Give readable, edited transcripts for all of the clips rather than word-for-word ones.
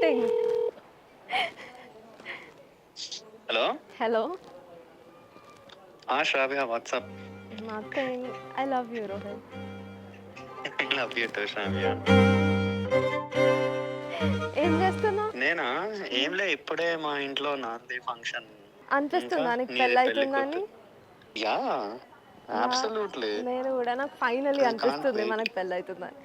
Nothing. Hello. Shravya, what's up? Nothing. I love you, Rohit. I love you too, Shravya. ఏం చేస్తున్నావు? నేనా? ఏంలే, ఇప్పుడే మా ఇంట్లో నాంది ఫంక్షన్. అనిపిస్తుందా నీకు పెళ్ళి అవుతుందని? Yeah, absolutely. నేను కూడా, నాకు ఫైనలీ అనిపిస్తుంది మనకు పెళ్ళి అవుతుందని.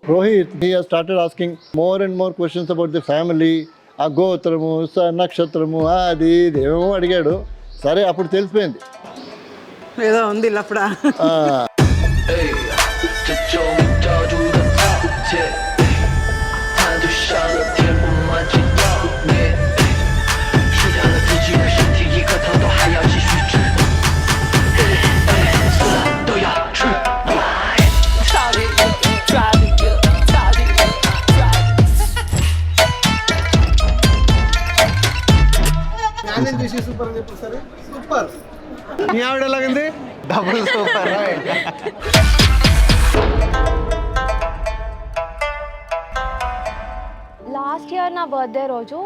Rohit, he has started asking more and more questions about the family. ఆ గోత్రము, నక్షత్రము, అది ఏమేమో అడిగాడు. సరే, అప్పుడు తెలిసిపోయింది ఏదో ఉంది అప్పుడా. సూపర్ అని చెప్పు. సరే, సూపర్. నీ ఆవిడ ఎలాగంది? Double super. లాస్ట్ ఇయర్ నా బర్త్డే రోజు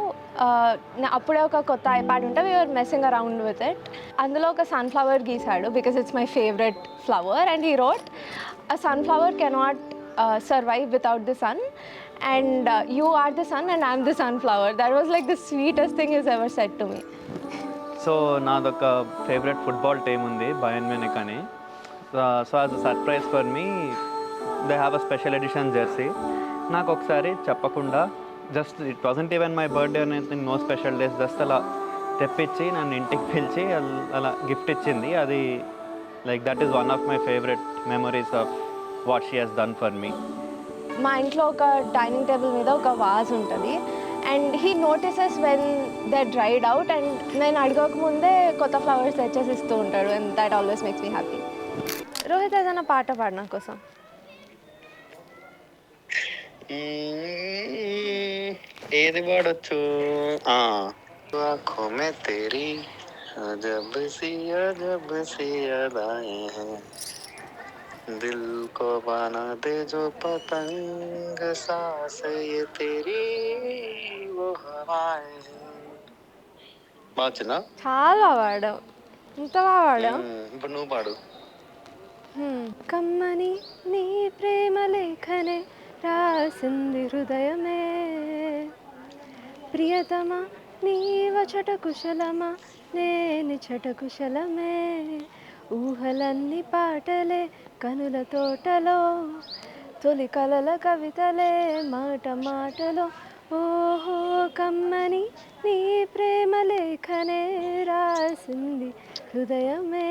అప్పుడే ఒక కొత్త ఐప్యాడ్ ఉంటే we're messing around with it. అందులో ఒక సన్ఫ్లవర్ గీసాడు because it's my favourite flower and he wrote a sunflower cannot survive without the sun and you are the sun and I'm the sunflower. That was like the sweetest thing he's ever said to me. So నాదొక favourite football team ఉంది, Bayern Munich అని. So as a surprise for me they have a special edition jersey. నాకు ఒకసారి చెప్పకుండా, just it wasn't even my birthday అనేది, no special days, just అలా తెప్పించి నన్ను ఇంటికి పిలిచి అలా గిఫ్ట్ ఇచ్చింది. అది like that is one of my favourite memories of what she has done for me. మా ఇంట్లో ఒక డైనింగ్ టేబుల్ మీద ఒక వాజ్ ఉంటుంది and he notices when they dried out and నేను అడగకముందే కొత్త ఫ్లవర్స్ తెచ్చేసి ఇస్తూ ఉంటాడు and that always makes me happy. Rohit, ఏదైనా పాట పాడు నా కోసం. ఏది పాడొచ్చు? ఆँखों में तेरी अजब सी अदाएं हैं, दिल को बना दे जो पतंग, सांस ये तेरी वो हवाएं हैं. బాగున్నా? చాలా పాడావు, ఇంత బాగా పాడావు. ఇప్పుడు నువ్వు పాడు. కమ్మని నీ ప్రేమ లేఖనే రాసింది హృదయమే, ప్రియతమా నీవచట కుశలమా నేని చట కుశలమే, ఊహలన్నీ పాటలే కనుల తోటలో, తొలి కలల కవితలే మాట మాటలో, ఓహో కమ్మని నీ ప్రేమ లేఖనే రాసింది హృదయమే.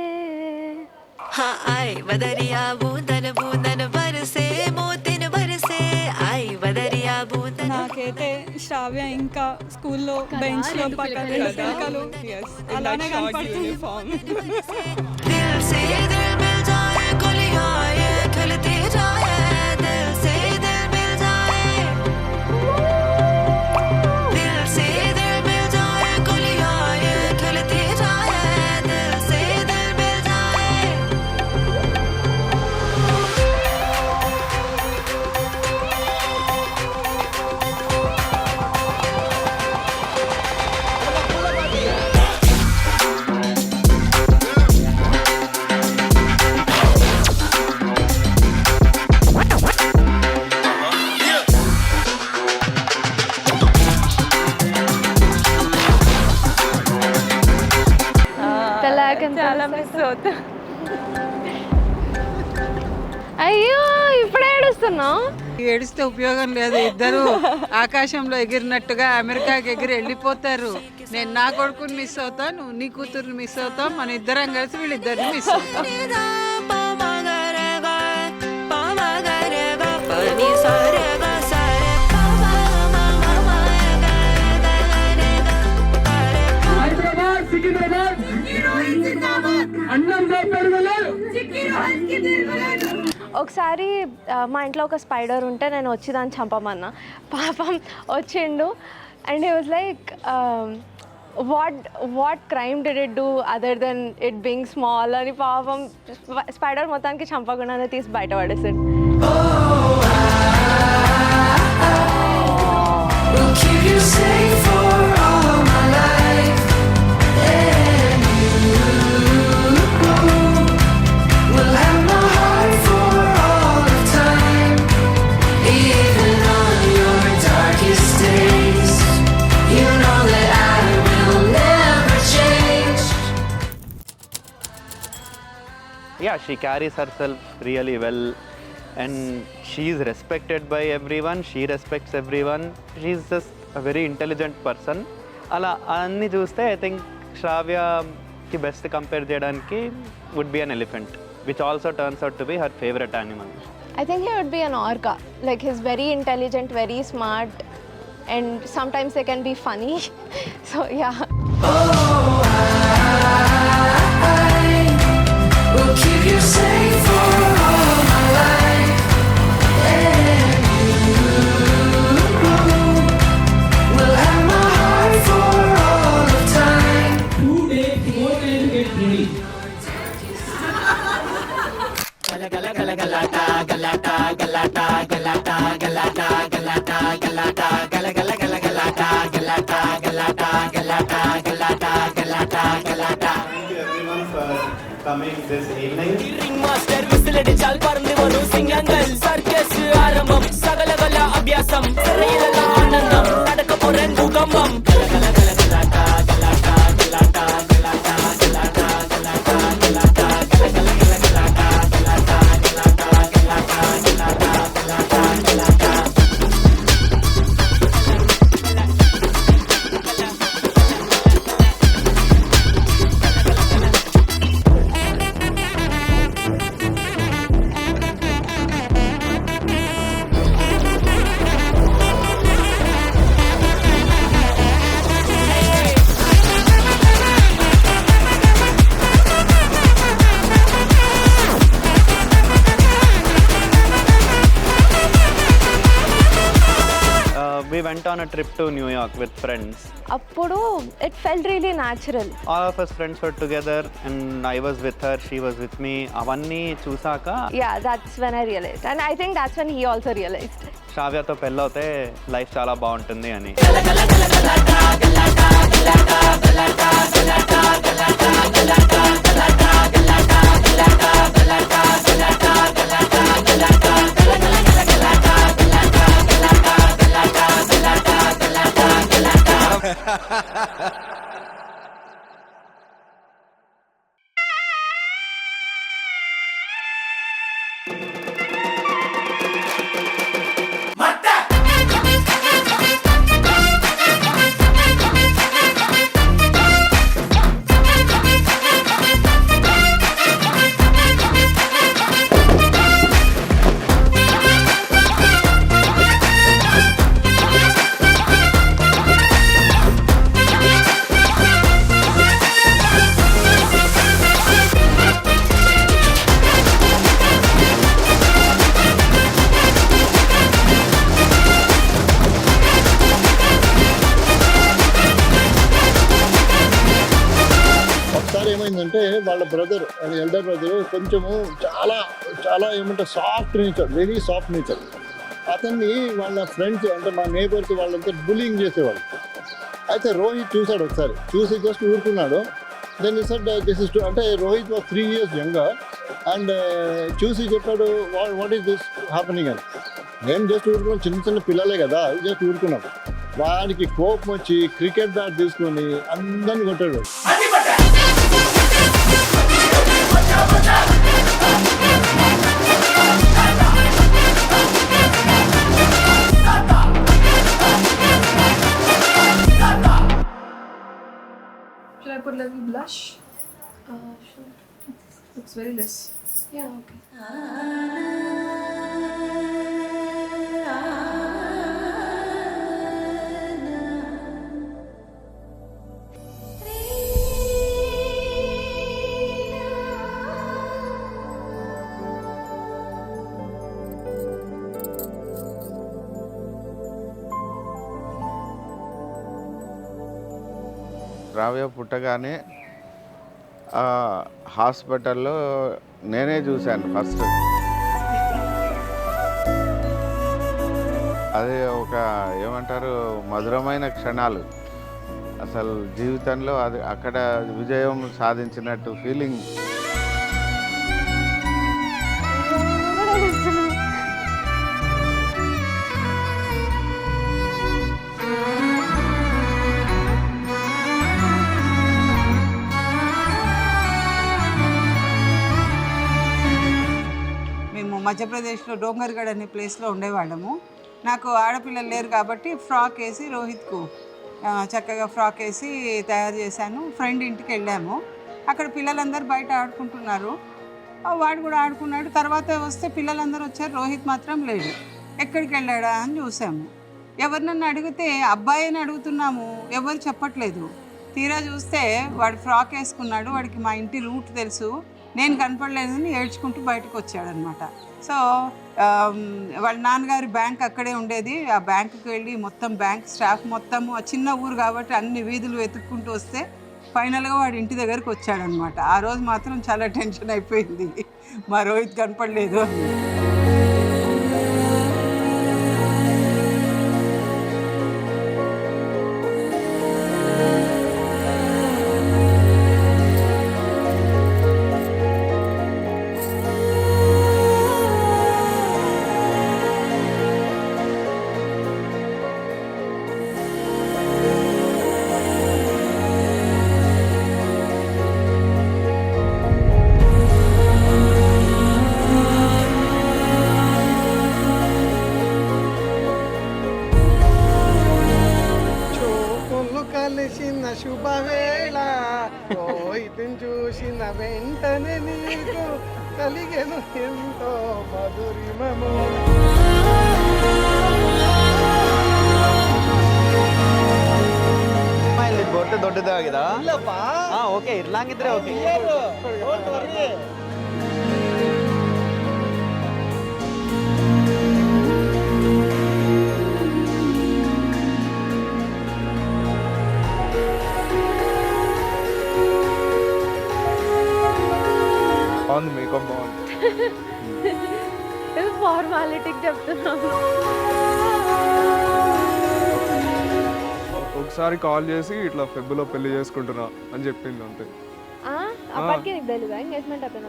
आई बदरिया बूंदन बूंदन बरसे मोतिन बरसे, आई बदरिया बूंदन. నాకైతే శ్రావ్య ఇంకా స్కూల్లో బెంచ్ లో పక్కన పిల్లలు అలానే కనపడుతుంది. दिल से दिल मिल जाए गलियां ये खिलती जाए, दिल से दिल मिल जाए, दिल से दिल मिल जाए गलियां ये खिलती जाए, दिल से दिल मिल जाए. చాలా మిస్ అవుతా. అయ్యో, ఇప్పుడే ఏడుస్తున్నావు? ఏడిస్తే ఉపయోగం లేదు. ఇద్దరు ఆకాశంలో ఎగిరినట్టుగా అమెరికాకి ఎగిరి వెళ్ళిపోతారు. నేను నా కొడుకుని మిస్ అవుతా, నువ్వు నీ కూతురుని మిస్ అవుతావు, మన ఇద్దరం కలిసి వీళ్ళిద్దరిని మిస్ అవుతాం. ఒకసారి మా ఇంట్లో ఒక స్పైడర్ ఉంటే నేను వచ్చి దాన్ని చంపమన్నా. పాపం వచ్చిండు and he was like what crime did it do other than it being small అని పాపం స్పైడర్ మొత్తానికి చంపకుండానే తీసి బయట పడేసాడు. We'll keep you safe for all my life, and you will have my heart for all of time. Even on your darkest days, you know that I will never change. Yeah, she carries herself really well and she is respected by everyone. She respects everyone. She is just a very intelligent person. అలా అన్నీ చూస్తే I think శ్రావ్యకి best compare చేయడానికి would be an elephant which also turns out to be her favourite animal. I think he would be an orca. Like he's very intelligent, very smart, and sometimes they can be funny. So yeah. We'll keep you safe for all my life, and you will have my heart for all of time. Coming this evening. Ring master విసిలడి చాల్ పరంది వరు సింగంగల్ circus ఆరంభం సగలగల అభ్యాసం రైలల ఆనందం నడక పొరెన్ భూకంపం We went on a trip to New York with friends. Appudu it felt really natural. All of us friends were together and I was with her, she was with me. Avanni chusaka Yeah, that's when I realized, and I think that's when he also realized. శ్రావ్యతో పెళ్ళవుతే life చాలా బాగుంటుంది అని. ఏమైందంటే వాళ్ళ brother అది elder brother కొంచెము చాలా చాలా ఏమంటారు soft nature, very soft nature. అతన్ని వాళ్ళ ఫ్రెండ్స్ అంటే మా నేబర్స్ వాళ్ళంతా బులింగ్ చేసేవాళ్ళు. అయితే రోహిత్ చూశాడు ఒకసారి, చూసి జస్ట్ ఊరుకున్నాడు. దెన్ ఈ సెడ్ దిస్ ఇస్ అంటే Rohit was 3 years younger and చూసి చెప్పాడు వాట్ ఈస్ దిస్ హ్యాపెనింగ్ అని. మేము జస్ట్ ఊరుకున్నాం, చిన్న చిన్న పిల్లలే కదా, జస్ట్ ఊరుకున్నాం. వాడికి కోపం వచ్చి క్రికెట్ బ్యాట్ తీసుకొని అందరిని కొట్టాడు. Should I put little blush? Sure. Looks very less. Yeah, okay. శ్రావ్య పుట్టగానే హాస్పిటల్లో నేనే చూశాను ఫస్ట్. అదే ఒక ఏమంటారు మధురమైన క్షణాలు. అసలు జీవితంలో అది అక్కడ విజయం సాధించినట్టు ఫీలింగ్. మేము మధ్యప్రదేశ్లో డోంగర్గఢ్ అనే ప్లేస్లో ఉండేవాళ్ళము. నాకు ఆడపిల్లలు లేరు కాబట్టి ఫ్రాక్ వేసి రోహిత్కు చక్కగా ఫ్రాక్ వేసి తయారు చేశాను. ఫ్రెండ్ ఇంటికి వెళ్ళాము. అక్కడ పిల్లలందరూ బయట ఆడుకుంటున్నారు. వాడు కూడా ఆడుకున్నాడు. తర్వాత వస్తే పిల్లలందరూ వచ్చారు, రోహిత్ మాత్రం లేడు. ఎక్కడికి వెళ్ళాడా అని చూసాము. ఎవరినన్నా అడిగితే అబ్బాయి అని అడుగుతున్నాము, ఎవరు చెప్పట్లేదు. తీరా చూస్తే వాడు ఫ్రాక్ వేసుకున్నాడు. వాడికి మా ఇంటి రూట్ తెలుసు, నేను కనపడలేదని ఏడ్చుకుంటూ బయటకు వచ్చాడనమాట. సో వాళ్ళ నాన్నగారి బ్యాంక్ అక్కడే ఉండేది. ఆ బ్యాంకుకి వెళ్ళి మొత్తం బ్యాంక్ స్టాఫ్ మొత్తము, ఆ చిన్న ఊరు కాబట్టి అన్ని వీధులు వెతుక్కుంటూ వస్తే ఫైనల్గా వాడు ఇంటి దగ్గరకు వచ్చాడనమాట. ఆ రోజు మాత్రం చాలా టెన్షన్ అయిపోయింది, మా రోహిత్ కనపడలేదు అని. కలిసిన శుభవేళ రోహితుని చూసిన వెంటనే నీకు కలిగెను ఎంతో మధురిమము. ಬೊಟ್ಟೆ ದೊಡ್ಡದಾಗಿದಾ? ಓಕೆ ಇರ್ಲಾಂಗಿದ್ರೆ ಓಕೆ. బాగుంది, మేకప్ బాగుంది. ఇది ఫార్మాలిటీకి చెప్తున్నాను. ఒకసారి కాల్ చేసి ఇట్లా ఫెబ్లో పెళ్లి చేసుకుంటున్నా అని చెప్పింది అంతే. అప్పటికి నీకు తెలియదా ఎంగేజ్మెంట్ అయిపోయిన?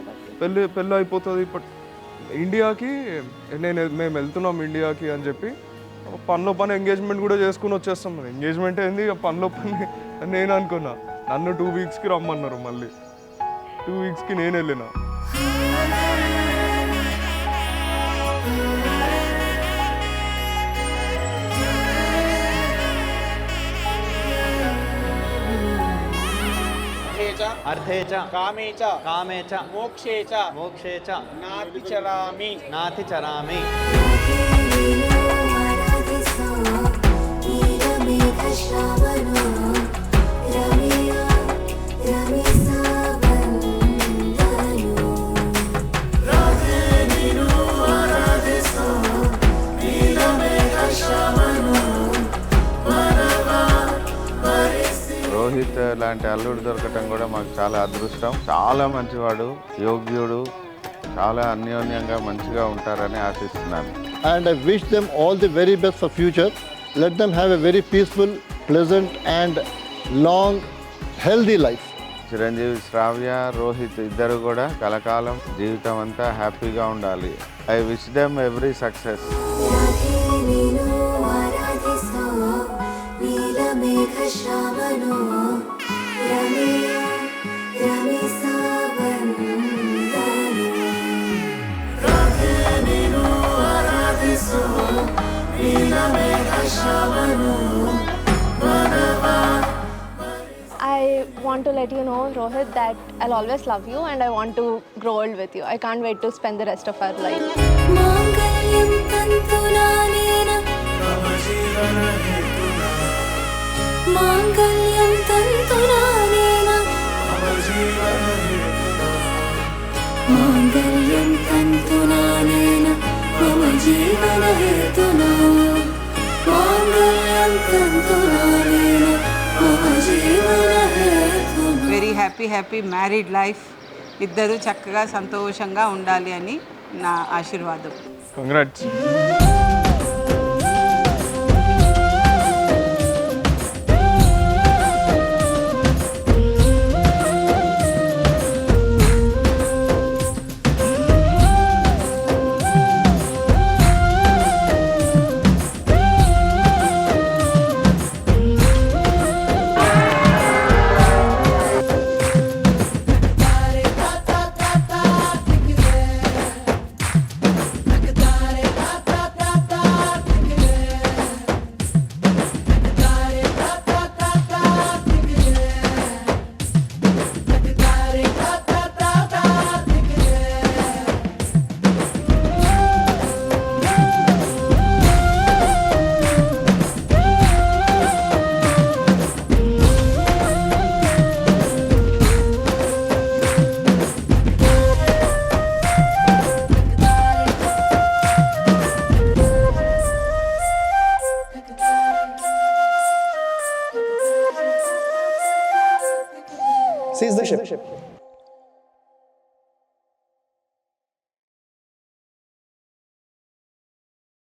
పెళ్ళి అయిపోతుంది ఇప్పుడు ఇండియాకి. మేము వెళ్తున్నాం ఇండియాకి అని చెప్పి పనిలో పని ఎంగేజ్మెంట్ కూడా చేసుకుని వచ్చేస్తాం. ఎంగేజ్మెంట్ ఏంది, పనిలో పని నేను అనుకున్నా. నన్ను 2 వీక్స్కి రమ్మన్నారు. మళ్ళీ 2 వీక్స్కి నేను వెళ్ళిన. అర్థే చ కామే చ కామే చ మోక్షే చ మోక్షే చ నాతి చరామి నాతి చరామి. రోహిత్ లాంటి అల్లుడు దొరకటం కూడా మాకు చాలా అదృష్టం. చాలా మంచివాడు, యోగ్యుడు, చాలా అన్యోన్యంగా మంచిగా ఉంటారని ఆశిస్తున్నాను. And I wish them all the very best for future. Let them have a very peaceful, pleasant and long, healthy life. Chiranjeevi, శ్రావ్య, రోహిత్ ఇద్దరు కూడా కలకాలం జీవితం అంతా హ్యాపీగా ఉండాలి. I wish them every success. I want to let you know, Rohit, that I'll always love you and I want to grow old with you. I can't wait to spend the rest of our life. మాంగళ్యం తంతునానేన మాంగళ్యం తంతునానేన మమ జీవన హేతునా మాంగళ్యం తంతునానేన మమ జీవన happy happy married life. ఇద్దరు చక్కగా సంతోషంగా ఉండాలి అని నా ఆశీర్వాదం. కంగ్రాట్స్. Seize the ship.